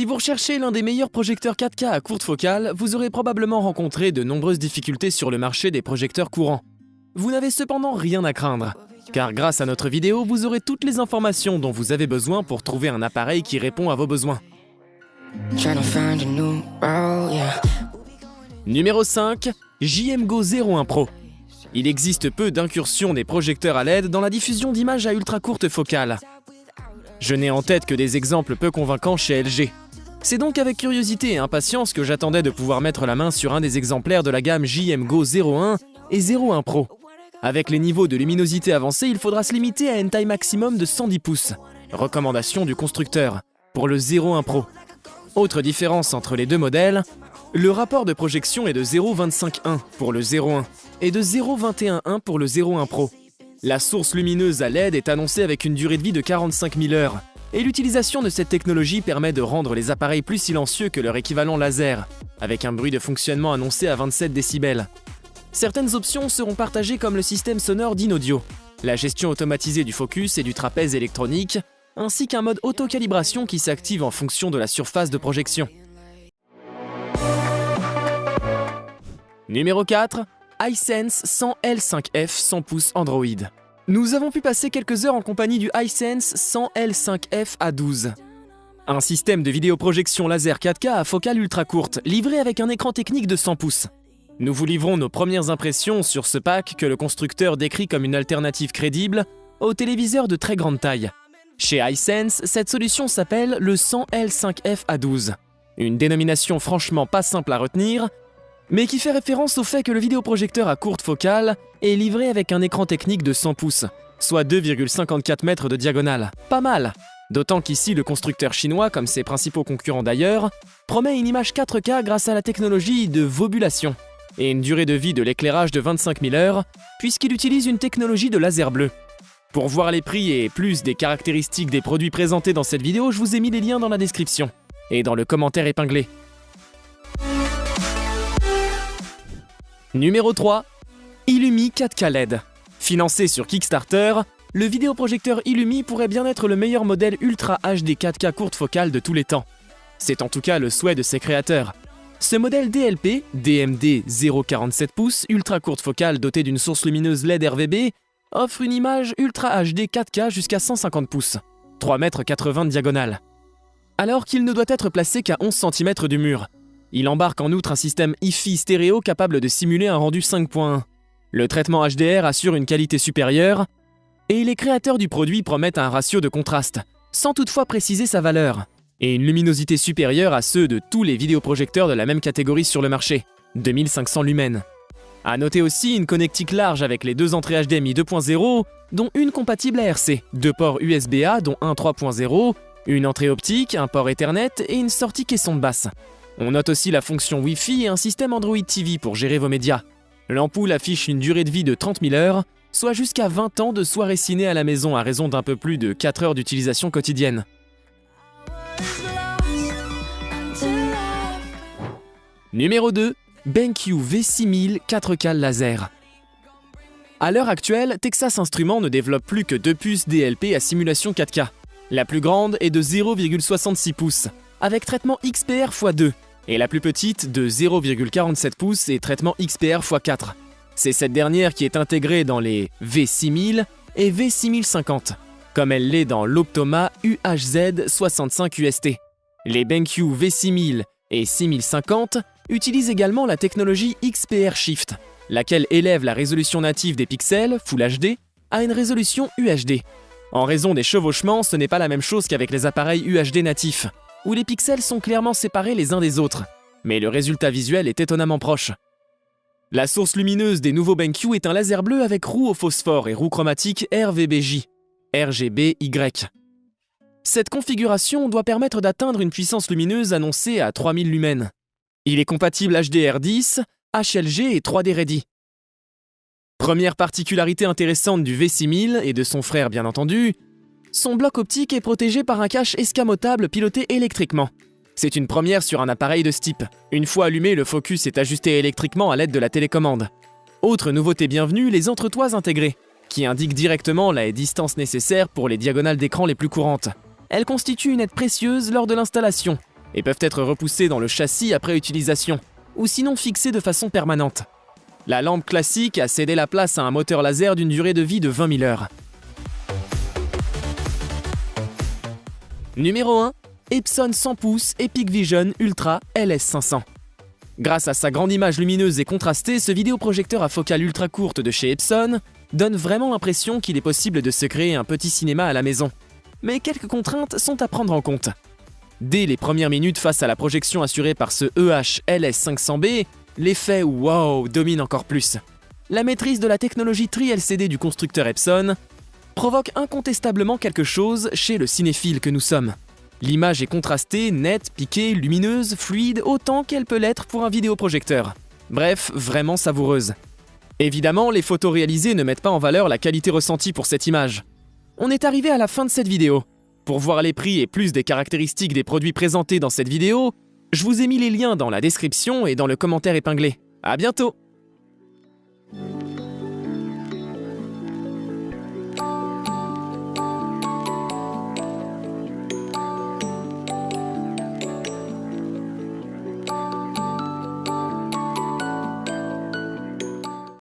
Si vous recherchez l'un des meilleurs projecteurs 4K à courte focale, vous aurez probablement rencontré de nombreuses difficultés sur le marché des projecteurs courants. Vous n'avez cependant rien à craindre, car grâce à notre vidéo, vous aurez toutes les informations dont vous avez besoin pour trouver un appareil qui répond à vos besoins. Numéro 5. JMGO 01 Pro. Il existe peu d'incursions des projecteurs à LED dans la diffusion d'images à ultra courte focale. Je n'ai en tête que des exemples peu convaincants chez LG. C'est donc avec curiosité et impatience que j'attendais de pouvoir mettre la main sur un des exemplaires de la gamme JMGO 01 et 01 Pro. Avec les niveaux de luminosité avancés, il faudra se limiter à une taille maximum de 110 pouces. Recommandation du constructeur, pour le 01 Pro. Autre différence entre les deux modèles, le rapport de projection est de 0,25:1 pour le 01 et de 0,21:1 pour le 01 Pro. La source lumineuse à LED est annoncée avec une durée de vie de 45 000 heures, et l'utilisation de cette technologie permet de rendre les appareils plus silencieux que leur équivalent laser, avec un bruit de fonctionnement annoncé à 27 décibels. Certaines options seront partagées comme le système sonore d'InAudio, la gestion automatisée du focus et du trapèze électronique, ainsi qu'un mode auto-calibration qui s'active en fonction de la surface de projection. Numéro 4. Hisense 100L5F 100 pouces Android. Nous avons pu passer quelques heures en compagnie du Hisense 100L5F A12. Un système de vidéoprojection laser 4K à focale ultra courte, livré avec un écran technique de 100 pouces. Nous vous livrons nos premières impressions sur ce pack que le constructeur décrit comme une alternative crédible aux téléviseurs de très grande taille. Chez Hisense, cette solution s'appelle le 100L5F A12. Une dénomination franchement pas simple à retenir, mais qui fait référence au fait que le vidéoprojecteur à courte focale est livré avec un écran technique de 100 pouces, soit 2,54 mètres de diagonale. Pas mal! D'autant qu'ici, le constructeur chinois, comme ses principaux concurrents d'ailleurs, promet une image 4K grâce à la technologie de vobulation et une durée de vie de l'éclairage de 25 000 heures, puisqu'il utilise une technologie de laser bleu. Pour voir les prix et plus des caractéristiques des produits présentés dans cette vidéo, je vous ai mis les liens dans la description et dans le commentaire épinglé. Numéro 3. Illumi 4K LED. Financé sur Kickstarter, le vidéoprojecteur Illumi pourrait bien être le meilleur modèle Ultra HD 4K courte focale de tous les temps. C'est en tout cas le souhait de ses créateurs. Ce modèle DLP, DMD 0,47 pouces, ultra courte focale doté d'une source lumineuse LED RVB, offre une image Ultra HD 4K jusqu'à 150 pouces, 3,80 m de diagonale. Alors qu'il ne doit être placé qu'à 11 cm du mur. Il embarque en outre un système Hi-Fi stéréo capable de simuler un rendu 5.1. Le traitement HDR assure une qualité supérieure, et les créateurs du produit promettent un ratio de contraste, sans toutefois préciser sa valeur, et une luminosité supérieure à ceux de tous les vidéoprojecteurs de la même catégorie sur le marché, 2500 lumens. À noter aussi une connectique large avec les deux entrées HDMI 2.0, dont une compatible ARC, deux ports USB-A dont un 3.0, une entrée optique, un port Ethernet et une sortie caisson de basse. On note aussi la fonction Wi-Fi et un système Android TV pour gérer vos médias. L'ampoule affiche une durée de vie de 30 000 heures, soit jusqu'à 20 ans de soirée ciné à la maison à raison d'un peu plus de 4 heures d'utilisation quotidienne. Numéro 2. BenQ V6000 4K laser. À l'heure actuelle, Texas Instruments ne développe plus que 2 puces DLP à simulation 4K. La plus grande est de 0,66 pouces, avec traitement XPR x2, et la plus petite de 0,47 pouces et traitement XPR x4. C'est cette dernière qui est intégrée dans les V6000 et V6050, comme elle l'est dans l'Optoma UHZ65 UST. Les BenQ V6000 et 6050 utilisent également la technologie XPR Shift, laquelle élève la résolution native des pixels, Full HD, à une résolution UHD. En raison des chevauchements, ce n'est pas la même chose qu'avec les appareils UHD natifs, où les pixels sont clairement séparés les uns des autres, mais le résultat visuel est étonnamment proche. La source lumineuse des nouveaux BenQ est un laser bleu avec roue au phosphore et roue chromatique RVBJ, RGBY. Cette configuration doit permettre d'atteindre une puissance lumineuse annoncée à 3000 lumens. Il est compatible HDR10, HLG et 3D Ready. Première particularité intéressante du V6000 et de son frère bien entendu, son bloc optique est protégé par un cache escamotable piloté électriquement. C'est une première sur un appareil de ce type. Une fois allumé, le focus est ajusté électriquement à l'aide de la télécommande. Autre nouveauté bienvenue, les entretoises intégrées, qui indiquent directement la distance nécessaire pour les diagonales d'écran les plus courantes. Elles constituent une aide précieuse lors de l'installation, et peuvent être repoussées dans le châssis après utilisation, ou sinon fixées de façon permanente. La lampe classique a cédé la place à un moteur laser d'une durée de vie de 20 000 heures. Numéro 1. Epson 100 pouces Epic Vision Ultra LS500. Grâce à sa grande image lumineuse et contrastée, ce vidéoprojecteur à focale ultra courte de chez Epson donne vraiment l'impression qu'il est possible de se créer un petit cinéma à la maison. Mais quelques contraintes sont à prendre en compte. Dès les premières minutes face à la projection assurée par ce EH LS500B, l'effet wow domine encore plus. La maîtrise de la technologie Tri-LCD du constructeur Epson provoque incontestablement quelque chose chez le cinéphile que nous sommes. L'image est contrastée, nette, piquée, lumineuse, fluide, autant qu'elle peut l'être pour un vidéoprojecteur. Bref, vraiment savoureuse. Évidemment, les photos réalisées ne mettent pas en valeur la qualité ressentie pour cette image. On est arrivé à la fin de cette vidéo. Pour voir les prix et plus des caractéristiques des produits présentés dans cette vidéo, je vous ai mis les liens dans la description et dans le commentaire épinglé. À bientôt!